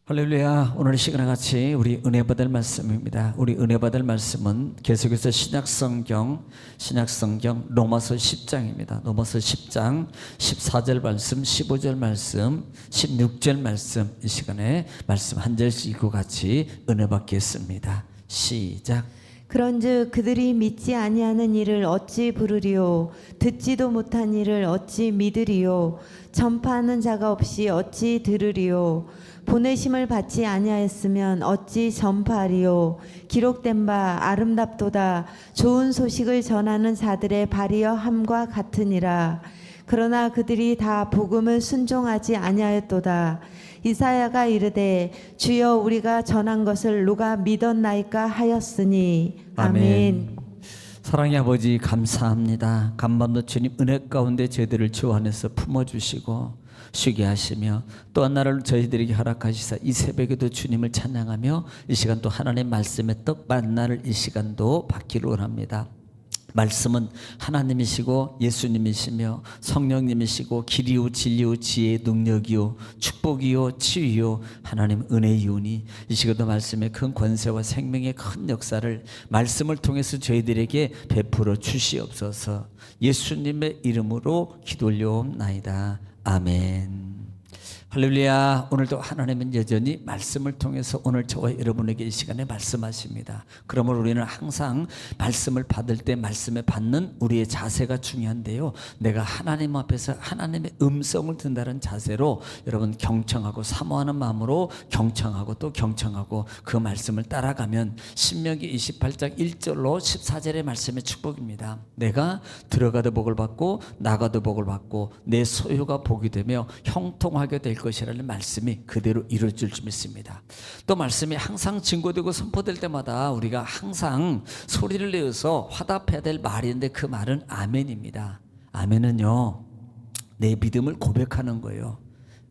할렐루야. 오늘 이 시간에 같이 우리 은혜 받을 말씀입니다. 우리 은혜 받을 말씀은 계속해서 신약성경 로마서 10장입니다. 로마서 10장 14절 말씀, 15절 말씀, 16절 말씀, 이 시간에 말씀 한 절씩 읽고 같이 은혜 받겠습니다. 시작. 그런즉 그들이 믿지 아니하는 일을 어찌 부르리요? 듣지도 못한 일을 어찌 믿으리요? 전파하는 자가 없이 어찌 들으리요? 보내심을 받지 아니하였으면 어찌 전파하리요? 기록된 바 아름답도다 좋은 소식을 전하는 자들의 발이여 함과 같으니라. 그러나 그들이 다 복음을 순종하지 아니하였도다. 이사야가 이르되 주여 우리가 전한 것을 누가 믿었나이까 하였으니. 아멘. 사랑의 아버지 감사합니다. 간밤도 주님 은혜 가운데 저희들을 주 안에서 품어주시고 쉬게 하시며 또한 나를 저희들에게 허락하시사 이 새벽에도 주님을 찬양하며 이 시간 또 하나님의 말씀의 떡 만나를 이 시간도 받기를 원합니다. 말씀은 하나님이시고 예수님이시며 성령님이시고 길이요 진리요 지혜의 능력이요 축복이요 치유요 하나님 은혜이오니 이 시간도 말씀의 큰 권세와 생명의 큰 역사를 말씀을 통해서 저희들에게 베풀어 주시옵소서. 예수님의 이름으로 기도 올려옵나이다. 아멘. 할렐루야. 오늘도 하나님은 여전히 말씀을 통해서 오늘 저와 여러분에게 이 시간에 말씀하십니다. 그러므로 우리는 항상 말씀을 받을 때 말씀에 받는 우리의 자세가 중요한데요, 내가 하나님 앞에서 하나님의 음성을 듣는다는 자세로 여러분 경청하고 사모하는 마음으로 경청하고 또 경청하고 그 말씀을 따라가면 신명기 28장 1절로 14절의 말씀의 축복입니다. 내가 들어가도 복을 받고 나가도 복을 받고 내 소유가 복이 되며 형통하게 될 것이라는 말씀이 그대로 이루어질 줄 믿습니다. 또 말씀이 항상 증거되고 선포될 때마다 우리가 항상 소리를 내어서 화답해야 될 말인데 그 말은 아멘입니다. 아멘은요, 내 믿음을 고백하는 거예요.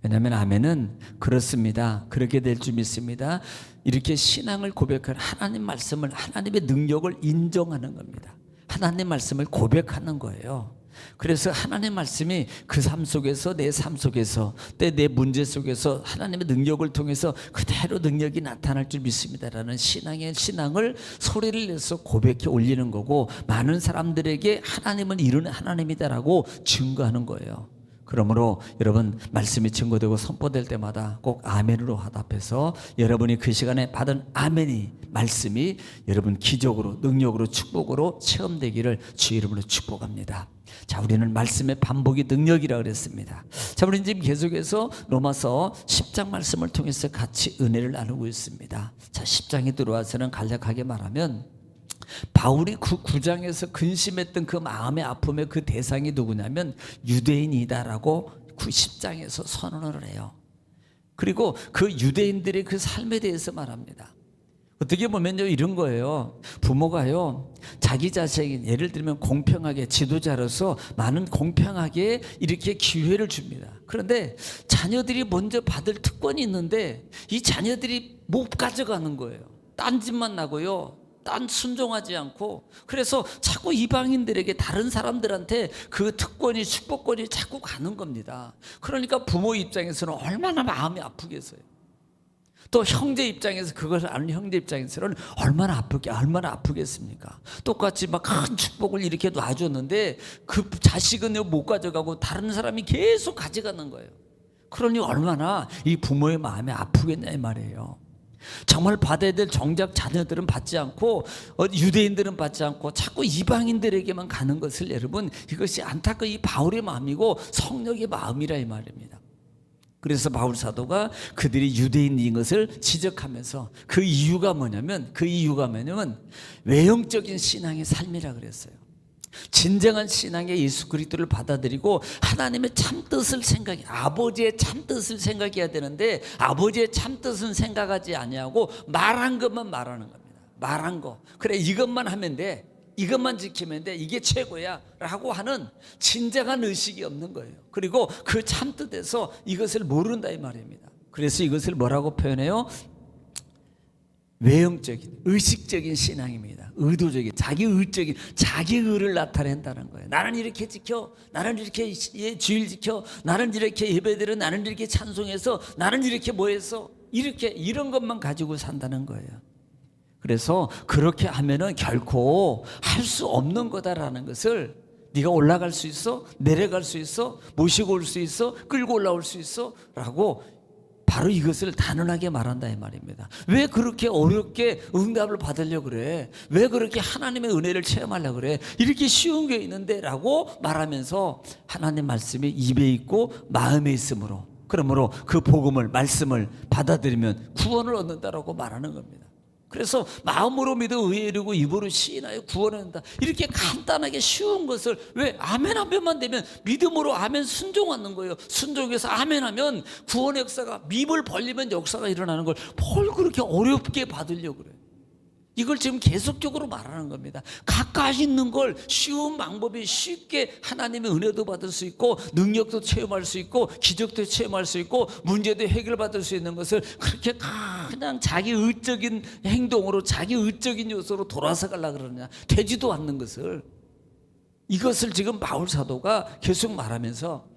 왜냐하면 아멘은 그렇습니다, 그렇게 될 줄 믿습니다, 이렇게 신앙을 고백하는 하나님 말씀을, 하나님의 능력을 인정하는 겁니다. 하나님 말씀을 고백하는 거예요. 그래서 하나님의 말씀이 그 삶 속에서, 내 삶 속에서, 내 문제 속에서 하나님의 능력을 통해서 그대로 능력이 나타날 줄 믿습니다라는 신앙을 소리를 내서 고백해 올리는 거고, 많은 사람들에게 하나님은 이루는 하나님이다라고 증거하는 거예요. 그러므로 여러분 말씀이 증거되고 선포될 때마다 꼭 아멘으로 화답해서 여러분이 그 시간에 받은 아멘이, 말씀이 여러분 기적으로, 능력으로, 축복으로 체험되기를 주 이름으로 축복합니다. 자, 우리는 말씀의 반복이 능력이라고 그랬습니다. 자, 우리는 지금 계속해서 로마서 10장 말씀을 통해서 같이 은혜를 나누고 있습니다. 자, 10장에 들어와서는 간략하게 말하면 바울이 그 9장에서 근심했던 그 마음의 아픔의 그 대상이 누구냐면 유대인이다라고 10장에서 선언을 해요. 그리고 그 유대인들의 그 삶에 대해서 말합니다. 어떻게 보면요, 이런 거예요. 부모가요, 자기 자식이 예를 들면 공평하게, 지도자로서 많은 공평하게 이렇게 기회를 줍니다. 그런데 자녀들이 먼저 받을 특권이 있는데 이 자녀들이 못 가져가는 거예요. 딴 짓만 나고요, 딴 순종하지 않고. 그래서 자꾸 이방인들에게, 다른 사람들한테 그 특권이, 축복권이 자꾸 가는 겁니다. 그러니까 부모 입장에서는 얼마나 마음이 아프겠어요. 또 형제 입장에서, 그걸 아는 형제 입장에서는 얼마나 아프겠습니까? 똑같이 막 큰 축복을 이렇게 놔줬는데 그 자식은 못 가져가고 다른 사람이 계속 가져가는 거예요. 그러니 얼마나 이 부모의 마음이 아프겠냐 이 말이에요. 정말 받아야 될 정작 자녀들은 받지 않고, 유대인들은 받지 않고 자꾸 이방인들에게만 가는 것을, 여러분 이것이 안타까운 이 바울의 마음이고 성령의 마음이라 이 말입니다. 그래서 바울 사도가 그들이 유대인인 것을 지적하면서 그 이유가 뭐냐면 외형적인 신앙의 삶이라 그랬어요. 진정한 신앙의 예수 그리스도를 받아들이고 하나님의 참뜻을 생각해, 아버지의 참뜻을 생각해야 되는데 아버지의 참뜻은 생각하지 아니하고 말한 것만 말하는 겁니다. 말한 거, 그래 이것만 하면 돼, 이것만 지키면 돼, 이게 최고야 라고 하는 진정한 의식이 없는 거예요. 그리고 그 참뜻에서 이것을 모른다 이 말입니다. 그래서 이것을 뭐라고 표현해요? 외형적인, 의식적인 신앙입니다. 의도적인, 자기의적인, 자기의를 나타낸다는 거예요. 나는 이렇게 지켜, 나는 이렇게 주일 지켜, 나는 이렇게 예배드려, 나는 이렇게 찬송해서, 나는 이렇게 뭐해서, 이렇게 이런 것만 가지고 산다는 거예요. 그래서 그렇게 하면은 결코 할 수 없는 거다라는 것을, 네가 올라갈 수 있어? 내려갈 수 있어? 모시고 올 수 있어? 끌고 올라올 수 있어? 라고 바로 이것을 단언하게 말한다 이 말입니다. 왜 그렇게 어렵게 응답을 받으려고 그래? 왜 그렇게 하나님의 은혜를 체험하려고 그래? 이렇게 쉬운 게 있는데 라고 말하면서 하나님 말씀이 입에 있고 마음에 있으므로, 그러므로 그 복음을, 말씀을 받아들이면 구원을 얻는다라고 말하는 겁니다. 그래서 마음으로 믿어 의에 이르고 입으로 시인하여 구원을 얻는다. 이렇게 간단하게 쉬운 것을, 왜 아멘 한 번만 되면 믿음으로 아멘 순종하는 거예요. 순종해서 아멘 하면 구원의 역사가, 입을 벌리면 역사가 일어나는 걸 뭘 그렇게 어렵게 받으려고 그래요. 이걸 지금 계속적으로 말하는 겁니다. 가까이 있는 걸 쉬운 방법이, 쉽게 하나님의 은혜도 받을 수 있고 능력도 체험할 수 있고 기적도 체험할 수 있고 문제도 해결받을 수 있는 것을 그렇게 그냥 자기 의적인 행동으로, 자기 의적인 요소로 돌아서 가려고 그러냐, 되지도 않는 것을, 이것을 지금 바울 사도가 계속 말하면서,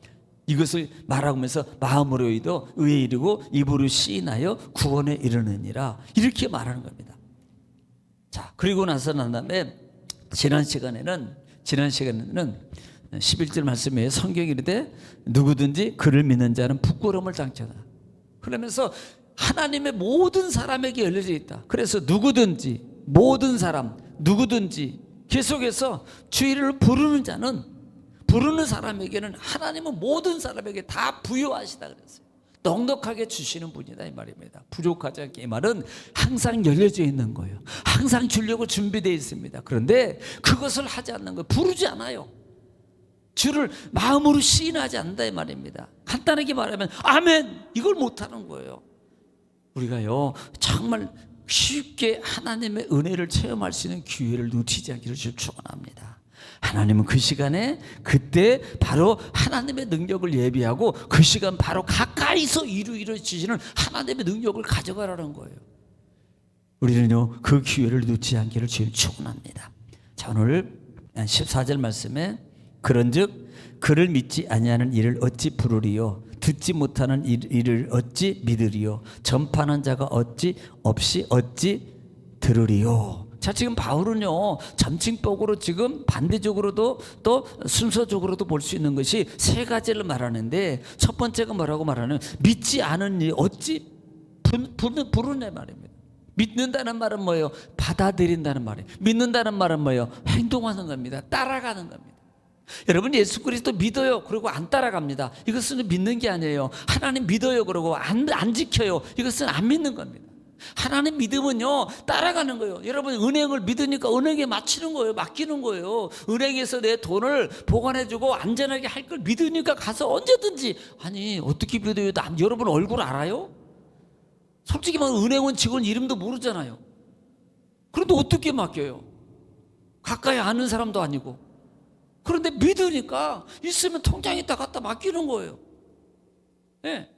이것을 말하면서 마음으로 의에 이르고 입으로 시인하여 구원에 이르느니라, 이렇게 말하는 겁니다. 자, 그리고 나서 난 다음에 지난 시간에는 11절 말씀에 성경이 이르되 누구든지 그를 믿는 자는 부끄러움을 당치하다. 그러면서 하나님의 모든 사람에게 열려져 있다. 그래서 누구든지, 모든 사람, 누구든지, 계속해서 주의를 부르는 자는, 부르는 사람에게는 하나님은 모든 사람에게 다 부여하시다 그랬어요. 넉넉하게 주시는 분이다 이 말입니다. 부족하지 않게, 이 말은 항상 열려져 있는 거예요. 항상 주려고 준비되어 있습니다. 그런데 그것을 하지 않는 거예요. 부르지 않아요. 주를 마음으로 시인하지 않는다 이 말입니다. 간단하게 말하면 아멘, 이걸 못하는 거예요. 우리가요 정말 쉽게 하나님의 은혜를 체험할 수 있는 기회를 놓치지 않기를 축원합니다. 하나님은 그 시간에, 그때 바로 하나님의 능력을 예비하고 그 시간 바로 가까이서 이루어지시는 하나님의 능력을 가져가라는 거예요. 우리는요 그 기회를 놓치지 않기를 주님 축원합니다. 자, 오늘 14절 말씀에 그런즉 그를 믿지 아니하는 이를 어찌 부르리요? 듣지 못하는 이를 어찌 믿으리요? 전파하는 자가 어찌 들으리요? 자, 지금 바울은요 점칭법으로 지금 반대적으로도 또 순서적으로도 볼 수 있는 것이 세 가지를 말하는데, 첫 번째가 뭐라고 말하는, 믿지 않은 이 어찌 부르네 말입니다. 믿는다는 말은 뭐예요? 받아들인다는 말이에요. 믿는다는 말은 뭐예요? 행동하는 겁니다. 따라가는 겁니다. 여러분, 예수 그리스도 믿어요 그러고 안 따라갑니다. 이것은 믿는 게 아니에요. 하나님 믿어요 그러고 안 지켜요. 이것은 안 믿는 겁니다. 하나님 믿음은요 따라가는 거예요. 여러분, 은행을 믿으니까 은행에 맡기는 거예요. 은행에서 내 돈을 보관해주고 안전하게 할 걸 믿으니까 가서 언제든지. 아니, 어떻게 믿어요? 여러분 얼굴 알아요? 솔직히 말하면 은행원 직원 이름도 모르잖아요. 그런데 어떻게 맡겨요? 가까이 아는 사람도 아니고. 그런데 믿으니까 있으면 통장에다 갖다 맡기는 거예요. 네.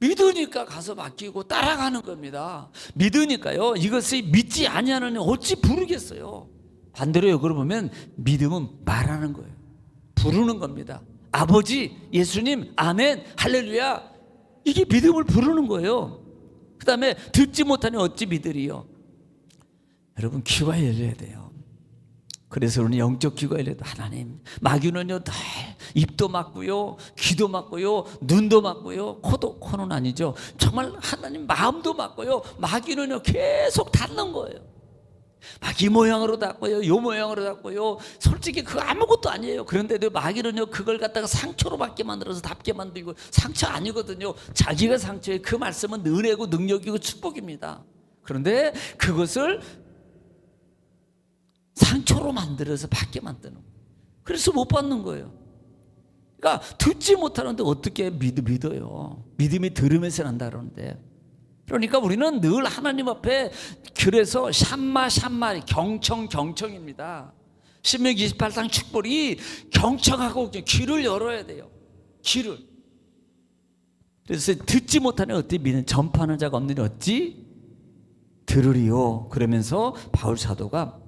믿으니까 가서 맡기고 따라가는 겁니다. 믿으니까요 이것을 믿지 아니하는 어찌 부르겠어요? 반대로 역으로 보면 믿음은 말하는 거예요. 부르는 겁니다. 아버지, 예수님, 아멘, 할렐루야, 이게 믿음을 부르는 거예요. 그 다음에 듣지 못하니 어찌 믿으리요? 여러분, 귀가 열려야 돼요. 그래서 우리는 영적 귀가 열려도, 하나님, 마귀는요 다 입도 막고요, 귀도 막고요, 눈도 막고요, 코는 아니죠. 정말 하나님 마음도 막고요. 마귀는요 계속 닫는 거예요. 막 이 모양으로 닫고요, 요 모양으로 닫고요. 솔직히 그거 아무것도 아니에요. 그런데도 마귀는요 그걸 갖다가 상처로 받게 만들어서 닫게 만들고, 상처 아니거든요. 자기가 상처예요. 그 말씀은 은혜고 능력이고 축복입니다. 그런데 그것을 상처로 만들어서 받게 만드는 거예요. 그래서 못 받는 거예요. 그러니까 듣지 못하는데 어떻게 믿어요? 믿음이 들으면서 난다 그러는데. 그러니까 우리는 늘 하나님 앞에, 그래서 샴마 경청입니다. 신명기 28장 축복이 경청하고 귀를 열어야 돼요. 귀를. 그래서 듣지 못하는 어떻게 믿는, 전파하는 자가 없느니 어찌 들으리요? 그러면서 바울 사도가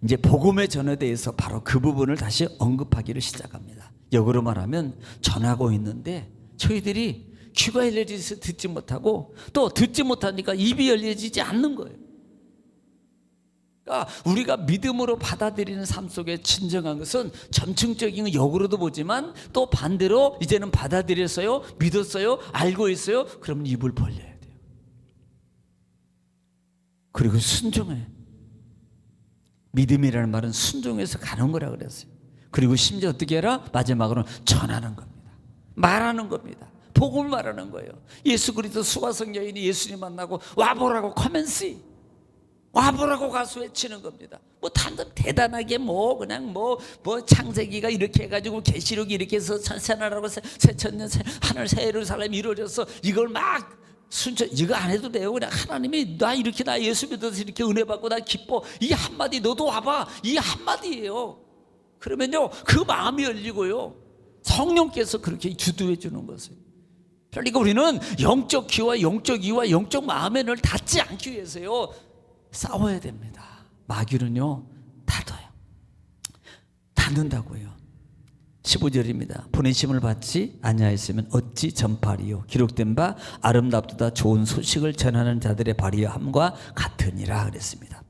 이제 복음의 전에 대해서 바로 그 부분을 다시 언급하기를 시작합니다. 역으로 말하면 전하고 있는데 저희들이 귀가 열려져서 듣지 못하고 또 듣지 못하니까 입이 열려지지 않는 거예요. 그러니까 우리가 믿음으로 받아들이는 삶 속에 진정한 것은 점층적인 역으로도 보지만 또 반대로 이제는 받아들였어요, 믿었어요, 알고 있어요. 그러면 입을 벌려야 돼요. 그리고 순종해. 믿음이라는 말은 순종해서 가는 거라 그랬어요. 그리고 심지어 어떻게 해라? 마지막으로는 전하는 겁니다. 말하는 겁니다. 복음을 말하는 거예요. 예수 그리스도 수가성 여인이 예수님 만나고 와보라고 커맨시, 와보라고 가서 외치는 겁니다. 뭐 대단하게 뭐 그냥 뭐 창세기가 이렇게 해가지고 계시록이 이렇게 해서 새나라고 새천년 하늘 새 예루살렘이 이루어져서 이걸 막 순천 이거 안 해도 돼요. 그냥 하나님이 나 이렇게 나 예수 믿어서 이렇게 은혜 받고 나 기뻐, 이 한마디 너도 와봐, 이 한마디예요. 그러면요 그 마음이 열리고요 성령께서 그렇게 주도해 주는 것을. 그러니까 우리는 영적 귀와 영적 이와 영적 마음에 늘 닿지 않기 위해서요 싸워야 됩니다. 마귀는요 닫아요. 닫는다고요. 15절입니다. 보내심을 받지 아니하였으면 어찌 전파리요. 기록된 바 아름답도다 좋은 소식을 전하는 자들의 발휘함과 같으니라 그랬습니다.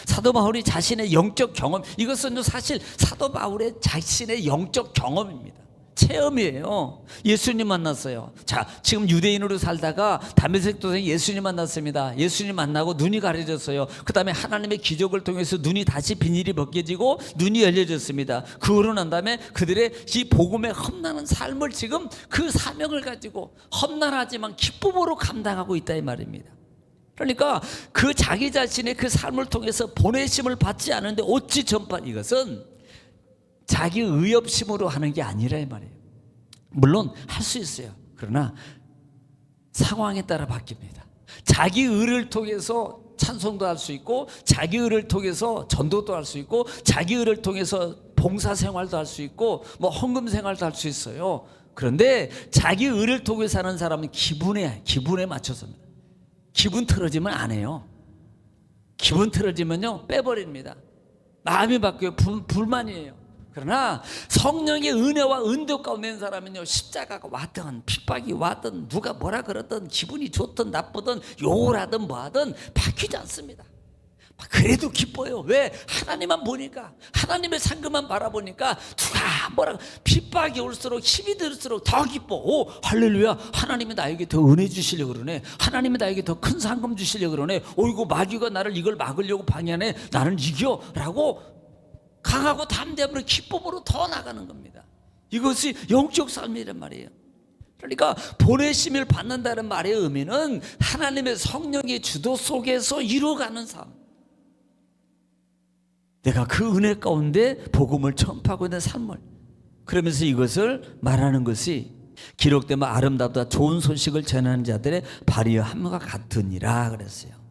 사도 바울이 자신의 영적 경험, 이것은 사실 사도 바울의 자신의 영적 경험입니다. 체험이에요. 예수님 만났어요. 자, 지금 유대인으로 살다가 다메섹 도상에 예수님 만났습니다. 예수님 만나고 눈이 가려졌어요. 그 다음에 하나님의 기적을 통해서 눈이 다시 비닐이 벗겨지고 눈이 열려졌습니다. 그러고 난 다음에 그들의 이 복음에 험난한 삶을 지금 그 사명을 가지고 험난하지만 기쁨으로 감당하고 있다 이 말입니다. 그러니까 그 자기 자신의 그 삶을 통해서 보내심을 받지 않은데 어찌 전파, 이것은 자기 의협심으로 하는 게 아니라 이 말이에요. 물론 할 수 있어요. 그러나 상황에 따라 바뀝니다. 자기 의를 통해서 찬송도 할 수 있고, 자기 의를 통해서 전도도 할 수 있고, 자기 의를 통해서 봉사 생활도 할 수 있고, 뭐 헌금 생활도 할 수 있어요. 그런데 자기 의를 통해서 하는 사람은 기분에 맞춰서입니다. 기분 틀어지면 안 해요. 기분 틀어지면요 빼버립니다. 마음이 바뀌어요. 불만이에요. 그러나 성령의 은혜와 은도 가운데 있는 사람은요 십자가가 왔든 핍박이 왔든 누가 뭐라 그러든 기분이 좋든 나쁘든 욕을 하든 뭐하든 바뀌지 않습니다. 그래도 기뻐요. 왜? 하나님만 보니까, 하나님의 상급만 바라보니까 누가 뭐라 핍박이 올수록 힘이 들수록 더 기뻐. 오 할렐루야, 하나님이 나에게 더 은혜 주시려고 그러네, 하나님이 나에게 더 큰 상급 주시려고 그러네, 이거 마귀가 나를 이걸 막으려고 방해하네, 나는 이겨 라고 강하고 담대함으로 기쁨으로 더 나가는 겁니다. 이것이 영적 삶이란 말이에요. 그러니까 보내심을 받는다는 말의 의미는 하나님의 성령의 주도 속에서 이루어가는 삶. 내가 그 은혜 가운데 복음을 전파하고 있는 삶을, 그러면서 이것을 말하는 것이 기록되면 아름답다 좋은 소식을 전하는 자들의 발휘함과 같으니라 그랬어요.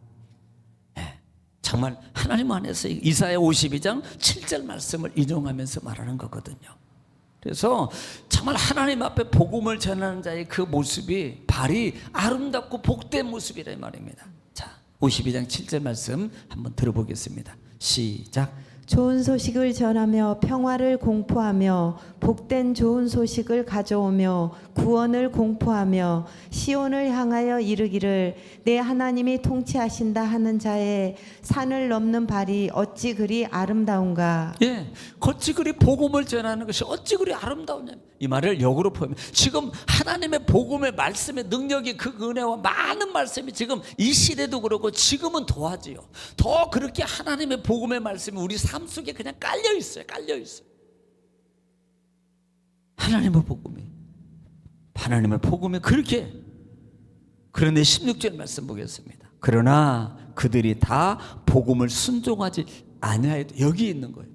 정말 하나님 안에서 이사야 52장 7절 말씀을 인용하면서 말하는 거거든요. 그래서 정말 하나님 앞에 복음을 전하는 자의 그 모습이 발이 아름답고 복된 모습이란 말입니다. 자, 52장 7절 말씀 한번 들어보겠습니다. 시작. 좋은 소식을 전하며 평화를 공포하며 복된 좋은 소식을 가져오며 구원을 공포하며 시온을 향하여 이르기를 내 하나님이 통치하신다 하는 자의 산을 넘는 발이 어찌 그리 아름다운가. 예, 어찌 그리 복음을 전하는 것이 어찌 그리 아름다우냐, 이 말을 역으로 보면 지금 하나님의 복음의 말씀의 능력이, 그 은혜와 많은 말씀이 지금 이 시대도 그렇고 지금은 더하지요. 더 그렇게 하나님의 복음의 말씀이 우리 삶 속에 그냥 깔려 있어요. 하나님의 복음이 그렇게. 그런데 16절 말씀 보겠습니다. 그러나 그들이 다 복음을 순종하지 아니하여도, 여기 있는 거예요.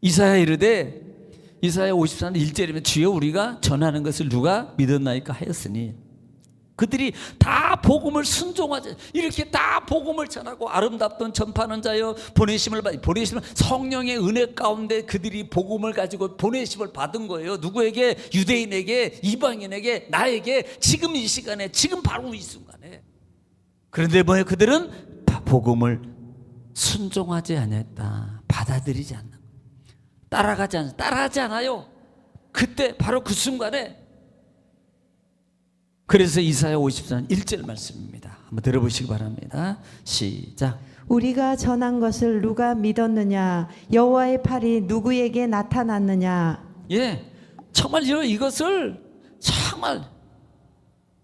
이사야 이르되, 이사야 54장 1절이면 주여 우리가 전하는 것을 누가 믿었나이까 하였으니, 그들이 다 복음을 순종하지, 이렇게 다 복음을 전하고 아름답던 전파하는 자여 보내심을 성령의 은혜 가운데 그들이 복음을 가지고 보내심을 받은 거예요. 누구에게? 유대인에게, 이방인에게, 나에게, 지금 이 시간에, 지금 바로 이 순간에. 그런데 뭐예요? 그들은 복음을 순종하지 않았다. 받아들이지 않는, 따라하지 않아요. 그때 바로 그 순간에 그래서 이사야 54장 1절 말씀입니다. 한번 들어보시기 바랍니다. 시작. 우리가 전한 것을 누가 믿었느냐? 여호와의 팔이 누구에게 나타났느냐? 예, 정말요. 이것을 정말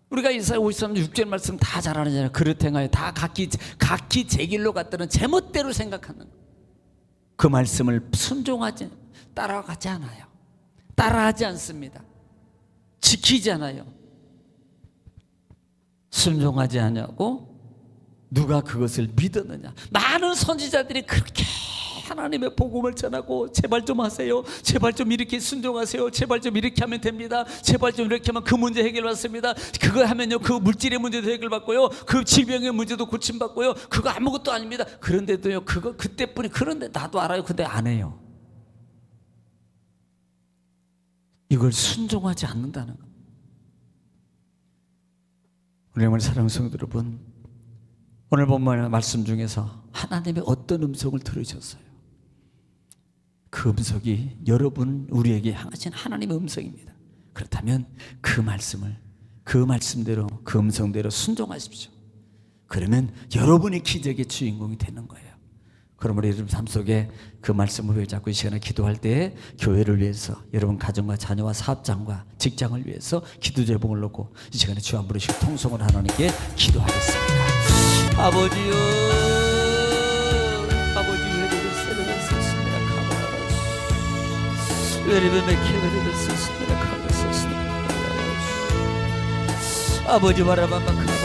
우리가 이사야 53장 6절 말씀 다 잘 알잖아요. 그릇 행하여 다 각기 제 길로 갔다는 제멋대로 생각하는 그 말씀을 순종하지 따라가지 않아요. 따라하지 않습니다. 지키지 않아요. 순종하지 않냐고 누가 그것을 믿었느냐. 많은 선지자들이 그렇게 하나님의 복음을 전하고 제발 좀 하세요. 제발 좀 이렇게 순종하세요. 제발 좀 이렇게 하면 됩니다. 제발 좀 이렇게 하면 그 문제 해결받습니다. 그거 하면요 그 물질의 문제도 해결받고요, 그 질병의 문제도 고침받고요, 그거 아무것도 아닙니다. 그런데도요 그거 그때뿐이. 그런데 나도 알아요. 근데 안 해요. 이걸 순종하지 않는다는 거. 우리 어머니 사랑하는 성도 여러분, 오늘 본문 말씀 중에서 하나님의 어떤 음성을 들으셨어요? 그 음성이 여러분 우리에게 향하신 하나님의 음성입니다. 그렇다면 그 말씀을 그 말씀대로 그 음성대로 순종하십시오. 그러면 여러분이 기적의 주인공이 되는 거예요. 그럼 우리 여러분 삶 속에 그 말씀을 붙잡고 이 시간에 기도할 때 교회를 위해서, 여러분 가정과 자녀와 사업장과 직장을 위해서 기도 제목을 놓고 이 시간에 주 안 부르시고 통성을 하나님께 기도하겠습니다. 아버지요, 아버지 회리를 세르는 쓰시느라 카바라시 회리를 메케회리를 쓰시느라 카바라시 아버지 바라봐봐